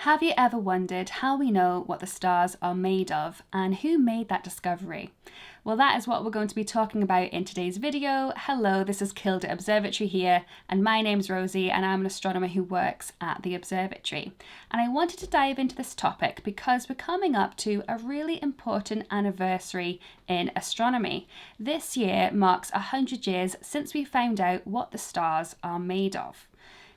Have you ever wondered how we know what the stars are made of and who made that discovery? Well, that is what we're going to be talking about in today's video. Hello, this is Kilda Observatory here, and my name's Rosie, and I'm an astronomer who works at the observatory. And I wanted to dive into this topic because we're coming up to a really important anniversary in astronomy. This year marks 100 years since we found out what the stars are made of.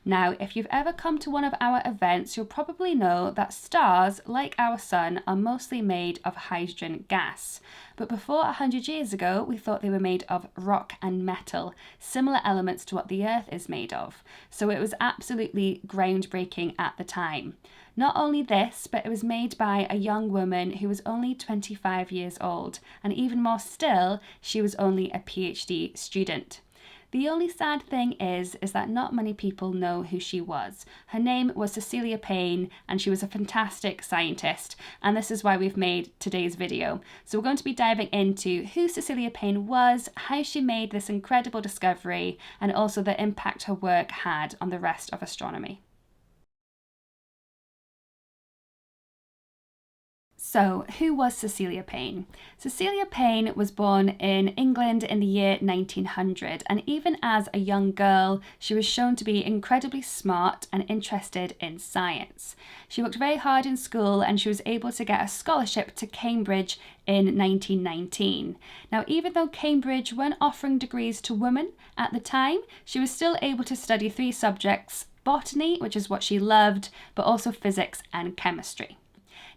Now, if you've ever come to one of our events, you'll probably know that stars, like our sun, are mostly made of hydrogen gas. But before 100 years ago, we thought they were made of rock and metal, similar elements to what the Earth is made of. So it was absolutely groundbreaking at the time. Not only this, but it was made by a young woman who was only 25 years old, and even more still, she was only a PhD student. The only sad thing is that not many people know who she was. Her name was Cecilia Payne, and she was a fantastic scientist, and this is why we've made today's video. So we're going to be diving into who Cecilia Payne was, how she made this incredible discovery, and also the impact her work had on the rest of astronomy. So, who was Cecilia Payne? Cecilia Payne was born in England in the year 1900, and even as a young girl, she was shown to be incredibly smart and interested in science. She worked very hard in school, and she was able to get a scholarship to Cambridge in 1919. Now, even though Cambridge weren't offering degrees to women at the time, she was still able to study 3 subjects: botany, which is what she loved, but also physics and chemistry.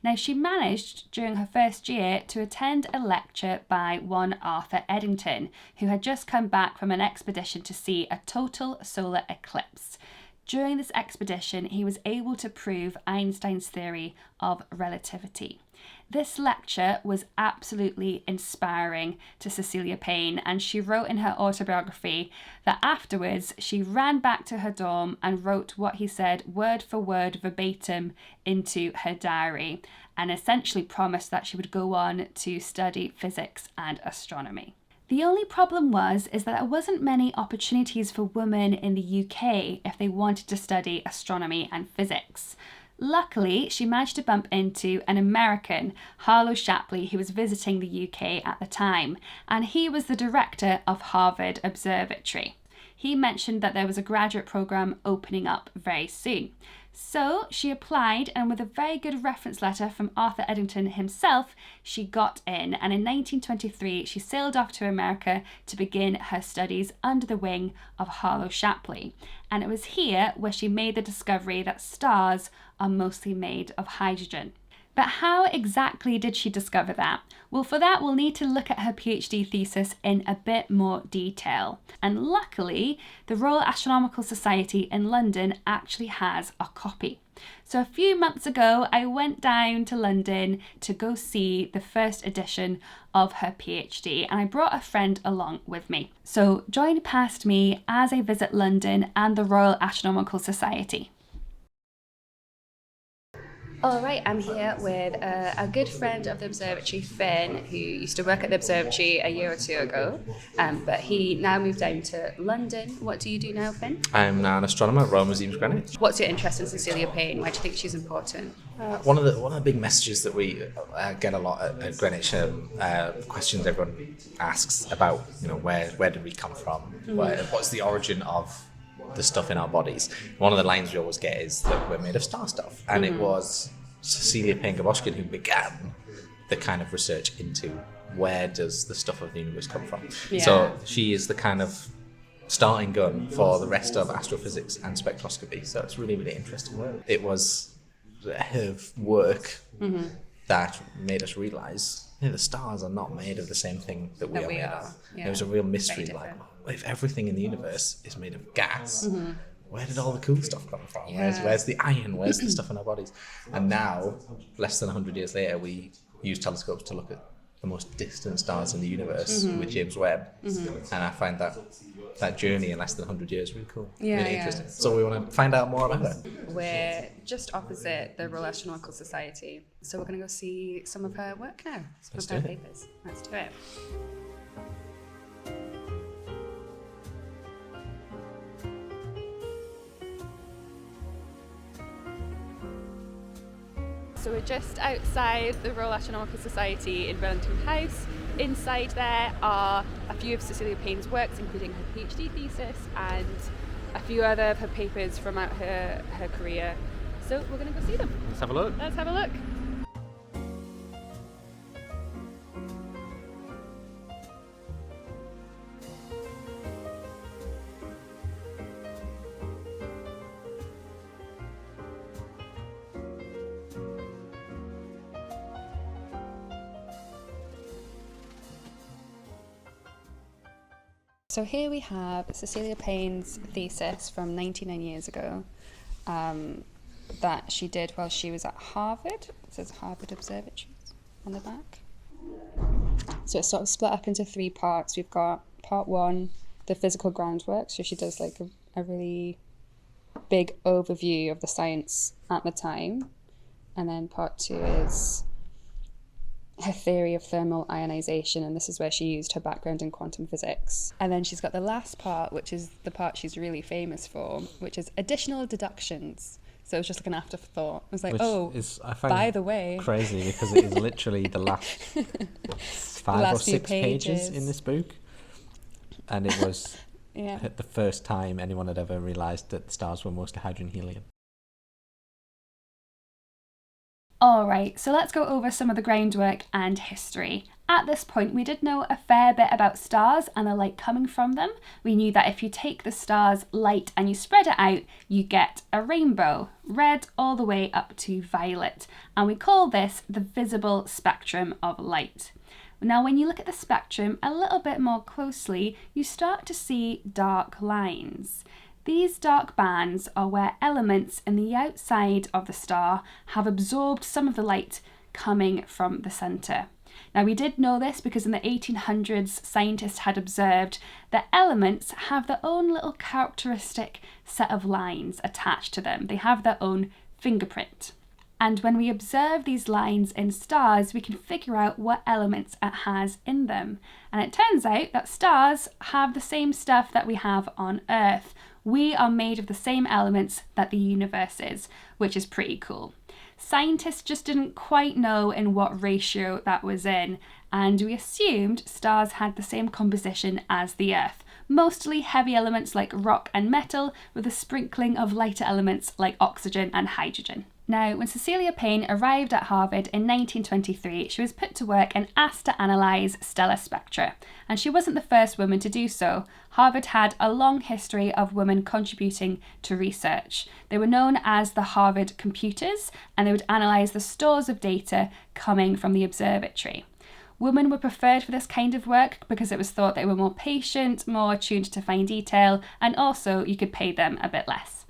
Now, she managed during her first year to attend a lecture by one Arthur Eddington, who had just come back from an expedition to see a total solar eclipse. During this expedition, he was able to prove Einstein's theory of relativity. This lecture was absolutely inspiring to Cecilia Payne, and she wrote in her autobiography that afterwards she ran back to her dorm and wrote what he said word for word verbatim into her diary, and essentially promised that she would go on to study physics and astronomy. The only problem was that there wasn't many opportunities for women in the UK if they wanted to study astronomy and physics. Luckily, she managed to bump into an American, Harlow Shapley, who was visiting the UK at the time, and he was the director of Harvard Observatory. He mentioned that there was a graduate program opening up very soon. So she applied, and with a very good reference letter from Arthur Eddington himself, she got in, and in 1923 she sailed off to America to begin her studies under the wing of Harlow Shapley. And it was here where she made the discovery that stars are mostly made of hydrogen. But how exactly did she discover that? Well, for that we'll need to look at her PhD thesis in a bit more detail. And luckily, the Royal Astronomical Society in London actually has a copy. So a few months ago, I went down to London to go see the first edition of her PhD, and I brought a friend along with me. So join past me as I visit London and the Royal Astronomical Society. All right, I'm here with a good friend of the observatory, Finn, who used to work at the observatory a year or two ago, but he now moved down to London. What do you do now, Finn? I'm now an astronomer at Royal Museums Greenwich. What's your interest in Cecilia Payne? Why do you think she's important? One of the big messages that we get a lot at Greenwich, questions everyone asks about, where did we come from? What's the origin of the stuff in our bodies? One of the lines we always get is that we're made of star stuff, and it was Cecilia Payne who began the kind of research into where does the stuff of the universe come from. So she is the kind of starting gun for the rest of astrophysics and spectroscopy, so it's really, really interesting work. It was her work that made us realize the stars are not made of the same thing that we are made of. It was a real mystery, like, if everything in the universe is made of gas, where did all the cool stuff come from? Where's the iron? Where's the stuff in our bodies? And now, less than 100 years later, we use telescopes to look at the most distant stars in the universe with James Webb. And I find that journey in less than 100 years really cool, really interesting. So we want to find out more about it. We're just opposite the Royal Astronomical Society, so we're going to go see some of her work now, some of her papers. Let's do it. So we're just outside the Royal Astronomical Society in Burlington House. Inside there are a few of Cecilia Payne's works, including her PhD thesis and a few other of her papers from out her career. So we're going to go see them. Let's have a look. Let's have a look. So here we have Cecilia Payne's thesis from 99 years ago that she did while she was at Harvard. It says Harvard Observatories on the back. So it's sort of split up into three parts. We've got part one, the physical groundwork. So she does like a really big overview of the science at the time. And then part two is her theory of thermal ionization, and this is where she used her background in quantum physics. And then she's got the last part, which is the part she's really famous for, which is additional deductions. So it was just like an afterthought. It was like, by the way, crazy because it is literally the last five or six pages in this book, and it was the first time anyone had ever realised that the stars were mostly hydrogen helium. Alright, so let's go over some of the groundwork and history. At this point, we did know a fair bit about stars and the light coming from them. We knew that if you take the star's light and you spread it out, you get a rainbow, red all the way up to violet. And we call this the visible spectrum of light. Now, when you look at the spectrum a little bit more closely, you start to see dark lines. These dark bands are where elements in the outside of the star have absorbed some of the light coming from the centre. Now, we did know this because in the 1800s, scientists had observed that elements have their own little characteristic set of lines attached to them. They have their own fingerprint. And when we observe these lines in stars, we can figure out what elements it has in them. And it turns out that stars have the same stuff that we have on Earth. We are made of the same elements that the universe is, which is pretty cool. Scientists just didn't quite know in what ratio that was in, and we assumed stars had the same composition as the Earth. Mostly heavy elements like rock and metal, with a sprinkling of lighter elements like oxygen and hydrogen. Now, when Cecilia Payne arrived at Harvard in 1923, she was put to work and asked to analyse stellar spectra. And she wasn't the first woman to do so. Harvard had a long history of women contributing to research. They were known as the Harvard computers, and they would analyse the stores of data coming from the observatory. Women were preferred for this kind of work because it was thought they were more patient, more attuned to fine detail, and also you could pay them a bit less.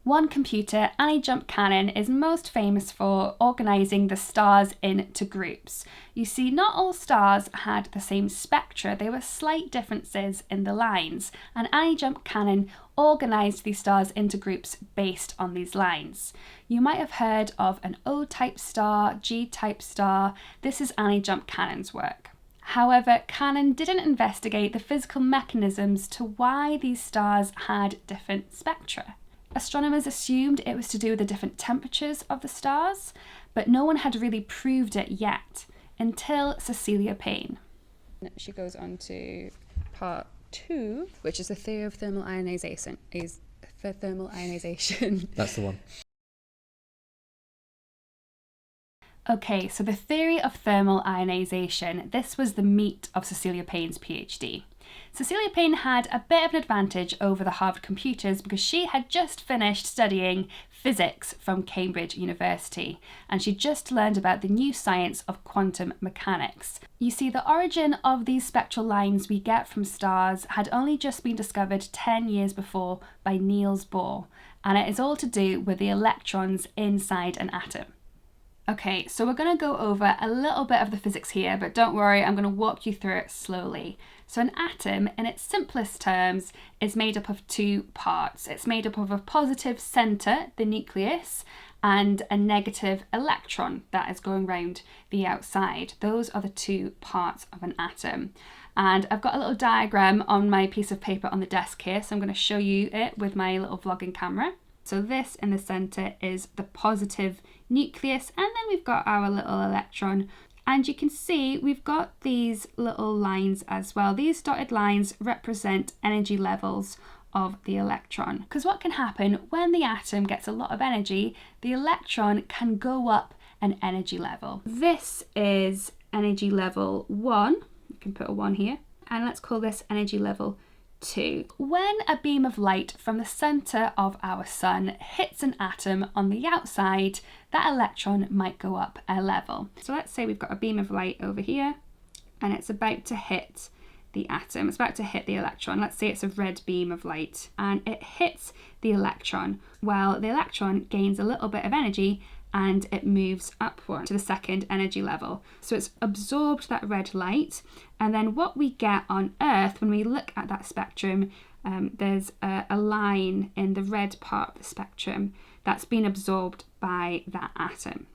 One computer, Annie Jump Cannon, is most famous for organising the stars into groups. You see, not all stars had the same spectra, there were slight differences in the lines, and Annie Jump Cannon organised these stars into groups based on these lines. You might have heard of an O-type star, G-type star. This is Annie Jump Cannon's work. However, Cannon didn't investigate the physical mechanisms to why these stars had different spectra. Astronomers assumed it was to do with the different temperatures of the stars, but no one had really proved it yet until Cecilia Payne. She goes on to part two, which is the theory of thermal ionization. That's the one. Okay, so the theory of thermal ionization, this was the meat of Cecilia Payne's PhD. Cecilia Payne had a bit of an advantage over the Harvard computers because she had just finished studying physics from Cambridge University, and she just learned about the new science of quantum mechanics. You see, the origin of these spectral lines we get from stars had only just been discovered 10 years before by Niels Bohr, and it is all to do with the electrons inside an atom. Okay, so we're going to go over a little bit of the physics here, but don't worry, I'm going to walk you through it slowly. So an atom, in its simplest terms, is made up of two parts. It's made up of a positive centre, the nucleus, and a negative electron that is going round the outside. Those are the two parts of an atom. And I've got a little diagram on my piece of paper on the desk here, so I'm going to show you it with my little vlogging camera. So this in the centre is the positive nucleus, and then we've got our little electron. And you can see we've got these little lines as well. These dotted lines represent energy levels of the electron. Because what can happen when the atom gets a lot of energy, the electron can go up an energy level. This is energy level 1. You can put a 1 here. And let's call this energy level 2. When a beam of light from the center of our sun hits an atom on the outside, that electron might go up a level. So let's say we've got a beam of light over here and it's about to hit the atom. It's about to hit the electron. Let's say it's a red beam of light and it hits the electron. Well, the electron gains a little bit of energy and it moves upward to the second energy level. So it's absorbed that red light, and then what we get on Earth when we look at that spectrum, there's a line in the red part of the spectrum that's been absorbed by that atom.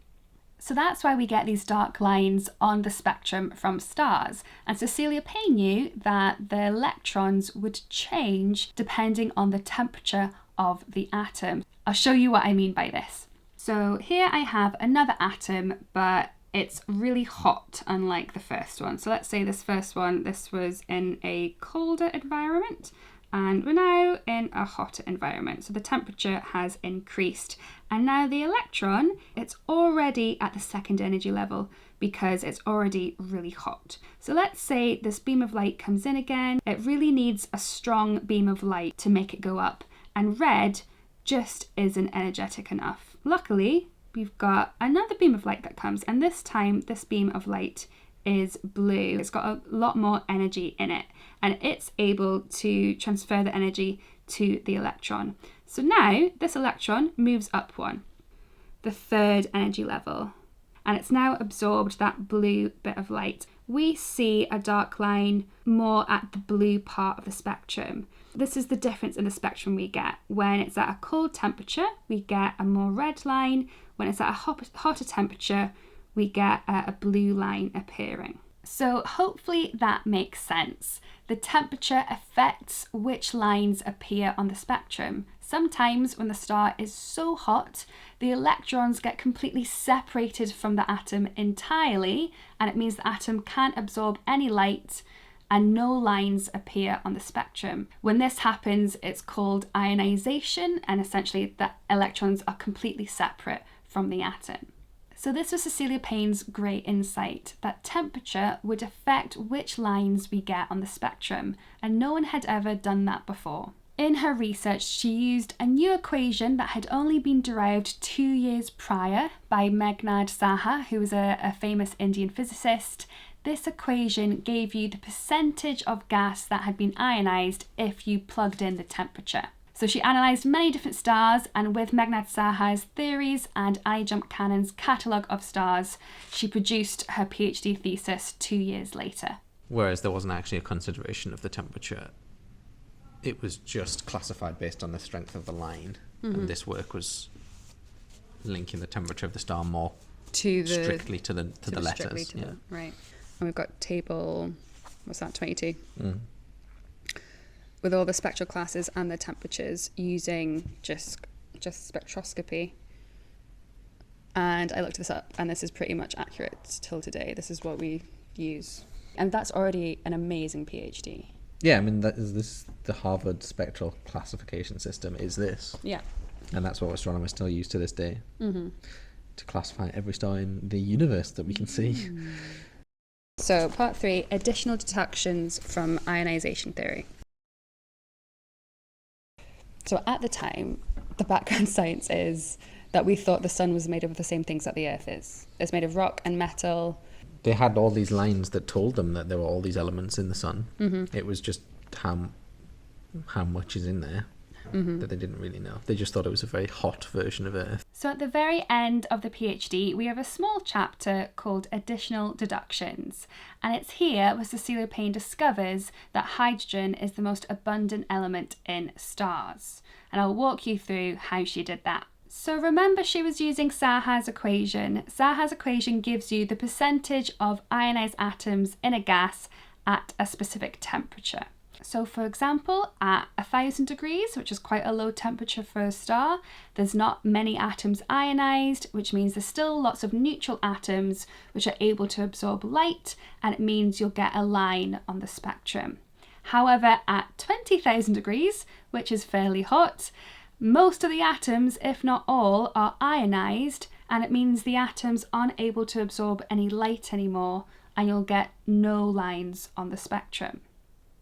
So that's why we get these dark lines on the spectrum from stars. And Cecilia Payne knew that the electrons would change depending on the temperature of the atom. I'll show you what I mean by this. So here I have another atom, but it's really hot, unlike the first one. So let's say this first one, this was in a colder environment, and we're now in a hotter environment. So the temperature has increased. And now the electron, it's already at the second energy level because it's already really hot. So let's say this beam of light comes in again. It really needs a strong beam of light to make it go up. And red just isn't energetic enough. Luckily, we've got another beam of light that comes, and this time this beam of light is blue. It's got a lot more energy in it, and it's able to transfer the energy to the electron. So now this electron moves up one, the third energy level, and it's now absorbed that blue bit of light. We see a dark line more at the blue part of the spectrum. This is the difference in the spectrum we get. When it's at a cold temperature, we get a more red line. When it's at a hotter temperature, we get a blue line appearing. So hopefully that makes sense. The temperature affects which lines appear on the spectrum. Sometimes when the star is so hot, the electrons get completely separated from the atom entirely, and it means the atom can't absorb any light and no lines appear on the spectrum. When this happens, it's called ionization, and essentially the electrons are completely separate from the atom. So this was Cecilia Payne's great insight, that temperature would affect which lines we get on the spectrum, and no one had ever done that before. In her research, she used a new equation that had only been derived 2 years prior by Meghnad Saha, who was a famous Indian physicist. This equation gave you the percentage of gas that had been ionized if you plugged in the temperature. So she analysed many different stars, and with Meghnad Saha's theories and Annie Jump Cannon's catalogue of stars, she produced her PhD thesis 2 years later. Whereas there wasn't actually a consideration of the temperature. It was just classified based on the strength of the line. Mm-hmm. And this work was linking the temperature of the star more strictly to the letters. Right. And we've got table, 22? With all the spectral classes and the temperatures using just spectroscopy. And I looked this up, and this is pretty much accurate till today. This is what we use. And that's already an amazing PhD. Yeah, I mean, the Harvard spectral classification system is this. Yeah. And that's what astronomers still use to this day. Mm-hmm. To classify every star in the universe that we can see. So, part 3, additional deductions from ionization theory. So, at the time, the background science is that we thought the sun was made of the same things that the Earth is. It's made of rock and metal. They had all these lines that told them that there were all these elements in the sun. Mm-hmm. It was just how much is in there that they didn't really know. They just thought it was a very hot version of Earth. So at the very end of the PhD, we have a small chapter called Additional Deductions. And it's here where Cecilia Payne discovers that hydrogen is the most abundant element in stars. And I'll walk you through how she did that. So remember, she was using Saha's equation. Saha's equation gives you the percentage of ionized atoms in a gas at a specific temperature. So for example, at 1,000 degrees, which is quite a low temperature for a star, there's not many atoms ionized, which means there's still lots of neutral atoms which are able to absorb light, and it means you'll get a line on the spectrum. However, at 20,000 degrees, which is fairly hot, most of the atoms, if not all, are ionized, and it means the atoms aren't able to absorb any light anymore, and you'll get no lines on the spectrum.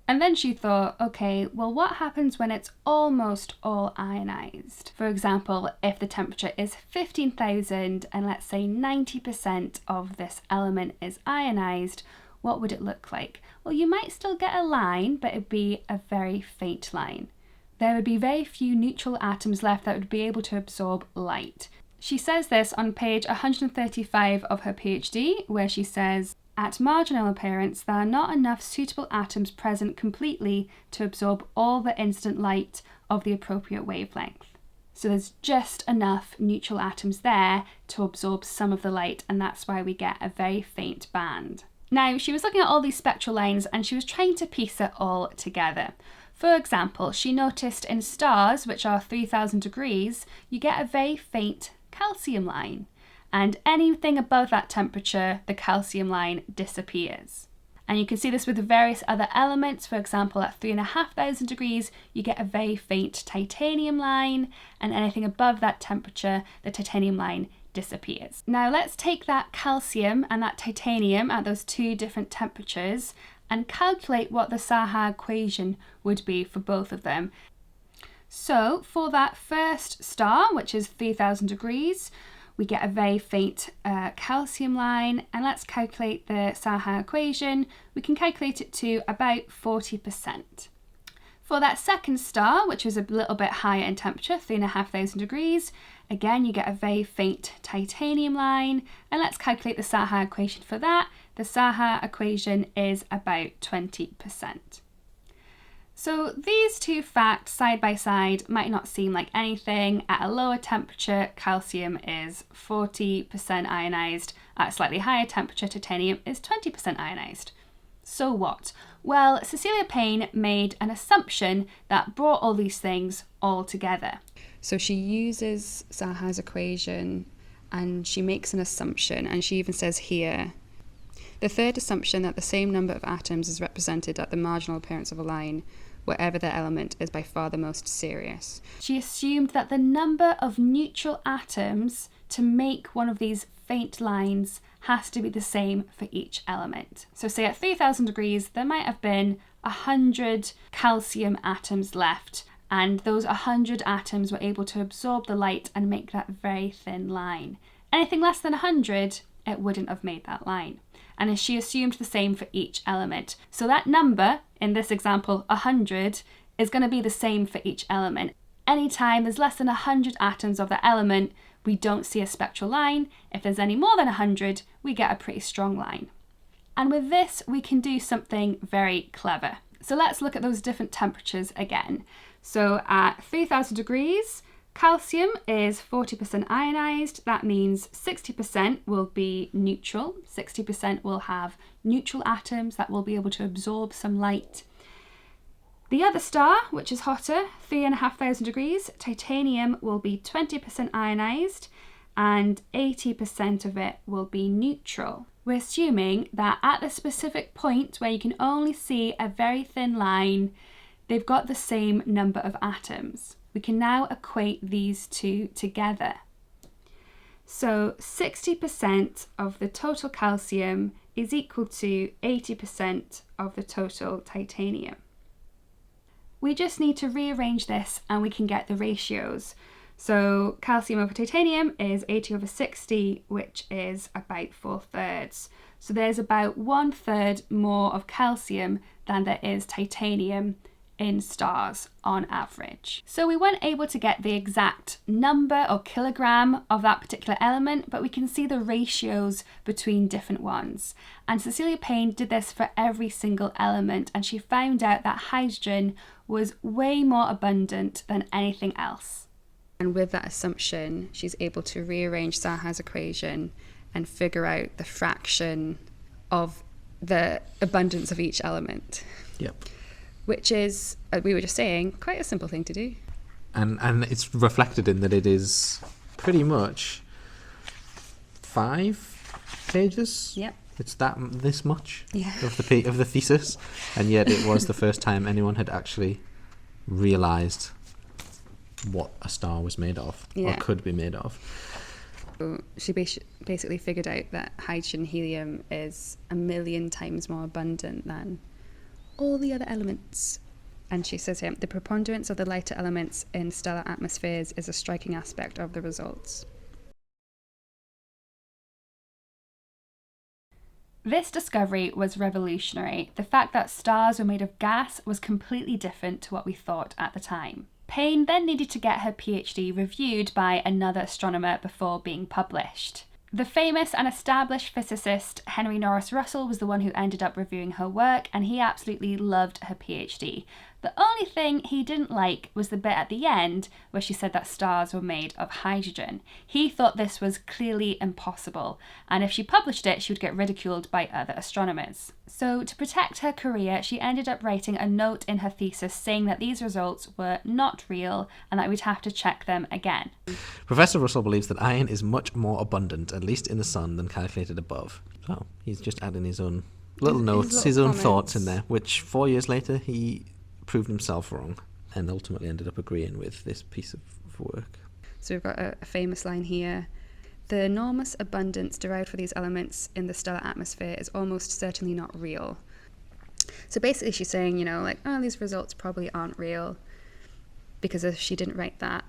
And then she thought, okay, well, what happens when it's almost all ionized? For example, if the temperature is 15,000 and let's say 90% of this element is ionized, what would it look like? Well, you might still get a line, but it'd be a very faint line. There would be very few neutral atoms left that would be able to absorb light. She says this on page 135 of her PhD, where she says, at marginal appearance, there are not enough suitable atoms present completely to absorb all the incident light of the appropriate wavelength. So there's just enough neutral atoms there to absorb some of the light, and that's why we get a very faint band. Now, she was looking at all these spectral lines and she was trying to piece it all together. For example, she noticed in stars, which are 3,000 degrees, you get a very faint calcium line. And anything above that temperature, the calcium line disappears. And you can see this with various other elements. For example, at 3,500 degrees, you get a very faint titanium line, and anything above that temperature, the titanium line disappears. Now let's take that calcium and that titanium at those two different temperatures and calculate what the Saha equation would be for both of them. So for that first star, which is 3,000 degrees, we get a very faint calcium line, and let's calculate the Saha equation. We can calculate it to about 40%. For that second star, which was a little bit higher in temperature, 3,500 degrees, again you get a very faint titanium line, and let's calculate the Saha equation for that. The Saha equation is about 20%. So these two facts side by side might not seem like anything. At a lower temperature, calcium is 40% ionized. At a slightly higher temperature, titanium is 20% ionized. So what? Well, Cecilia Payne made an assumption that brought all these things all together. So she uses Saha's equation and she makes an assumption, and she even says here, the third assumption that the same number of atoms is represented at the marginal appearance of a line, wherever the element is by far the most serious. She assumed that the number of neutral atoms to make one of these faint lines has to be the same for each element. So say at 3,000 degrees, there might have been 100 calcium atoms left, and those 100 atoms were able to absorb the light and make that very thin line. Anything less than 100, it wouldn't have made that line. And she assumed the same for each element. So that number, in this example, 100, is going to be the same for each element. Anytime there's less than 100 atoms of that element, we don't see a spectral line. If there's any more than 100, we get a pretty strong line. And with this, we can do something very clever. So let's look at those different temperatures again. So at 3,000 degrees, calcium is 40% ionized. That means 60% will be neutral. 60% will have neutral atoms that will be able to absorb some light. The other star, which is hotter, 3,500 degrees, titanium will be 20% ionized and 80% of it will be neutral. We're assuming that at the specific point where you can only see a very thin line, they've got the same number of atoms. We can now equate these two together. So 60% of the total calcium is equal to 80% of the total titanium. We just need to rearrange this and we can get the ratios. So calcium over titanium is 80 over 60, which is about 4/3. So there's about 1/3 more of calcium than there is titanium in stars on average. So we weren't able to get the exact number or kilogram of that particular element, but we can see the ratios between different ones. And Cecilia Payne did this for every single element, and she found out that hydrogen was way more abundant than anything else. And with that assumption, she's able to rearrange Saha's equation and figure out the fraction of the abundance of each element. Yep. which is, as we were just saying, quite a simple thing to do. And it's reflected in that it is pretty much 5 pages. Yep. It's this much Yeah. of the thesis, and yet it was the first time anyone had actually realised what a star was made of or Yeah. could be made of. So she basically figured out that hydrogen and helium is 1,000,000 times more abundant than all the other elements. And she says here, the preponderance of the lighter elements in stellar atmospheres is a striking aspect of the results. This discovery was revolutionary. The fact that stars were made of gas was completely different to what we thought at the time. Payne then needed to get her PhD reviewed by another astronomer before being published. The famous and established physicist Henry Norris Russell was the one who ended up reviewing her work, and he absolutely loved her PhD. The only thing he didn't like was the bit at the end where she said that stars were made of hydrogen. He thought this was clearly impossible, and if she published it, she would get ridiculed by other astronomers. So to protect her career, she ended up writing a note in her thesis saying that these results were not real and that we'd have to check them again. Professor Russell believes that iron is much more abundant, at least in the sun, than calculated above. So he's just adding his own little notes, his own thoughts in there, which 4 years later he proved himself wrong and ultimately ended up agreeing with this piece of work. So we've got a famous line here. The enormous abundance derived from these elements in the stellar atmosphere is almost certainly not real. So basically she's saying, you know, like, oh, these results probably aren't real, because if she didn't write that,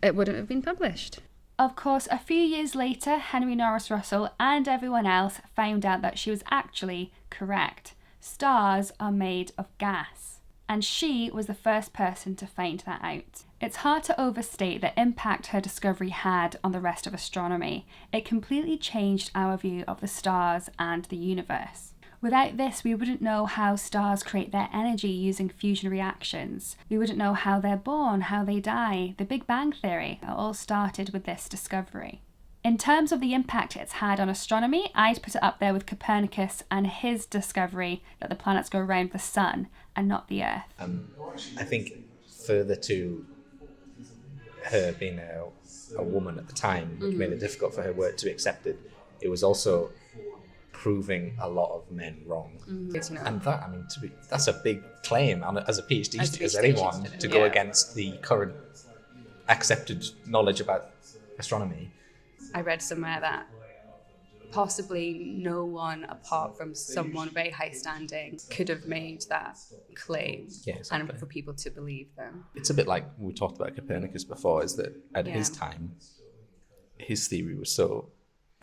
it wouldn't have been published. Of course, a few years later, Henry Norris Russell and everyone else found out that she was actually correct. Stars are made of gas. And she was the first person to find that out. It's hard to overstate the impact her discovery had on the rest of astronomy. It completely changed our view of the stars and the universe. Without this, we wouldn't know how stars create their energy using fusion reactions. We wouldn't know how they're born, how they die. The Big Bang Theory all started with this discovery. In terms of the impact it's had on astronomy, I'd put it up there with Copernicus and his discovery that the planets go around the sun and not the Earth. I think further to her being a woman at the time, which made it difficult for her work to be accepted, it was also proving a lot of men wrong. And that, I mean, that's a big claim as a PhD student, as anyone, to go against the current accepted knowledge about astronomy. I read somewhere that possibly no one apart from someone very high standing could have made that claim, and for people to believe them. It's a bit like we talked about Copernicus before, is that at his time, his theory was so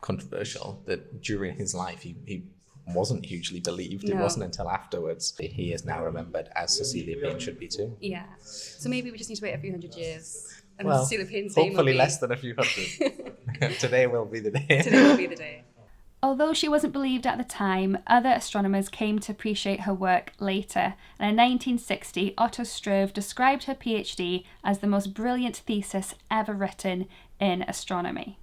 controversial that during his life he wasn't hugely believed. It wasn't until afterwards he is now remembered, as Cecilia Payne should be too. Yeah. So maybe we just need to wait a few hundred years. And Well, Cecilia Payne's name hopefully will be... less than a few hundred. Today will be the day. Today will be the day. Although she wasn't believed at the time, other astronomers came to appreciate her work later, and in 1960 Otto Struve described her PhD as the most brilliant thesis ever written in astronomy.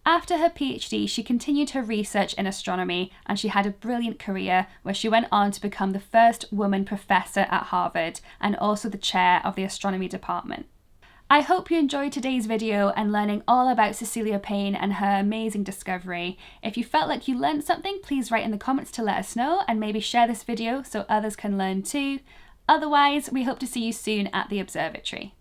After her PhD, she continued her research in astronomy, and she had a brilliant career where she went on to become the first woman professor at Harvard and also the chair of the astronomy department. I hope you enjoyed today's video and learning all about Cecilia Payne and her amazing discovery. If you felt like you learned something, please write in the comments to let us know, and maybe share this video so others can learn too. Otherwise, we hope to see you soon at the observatory.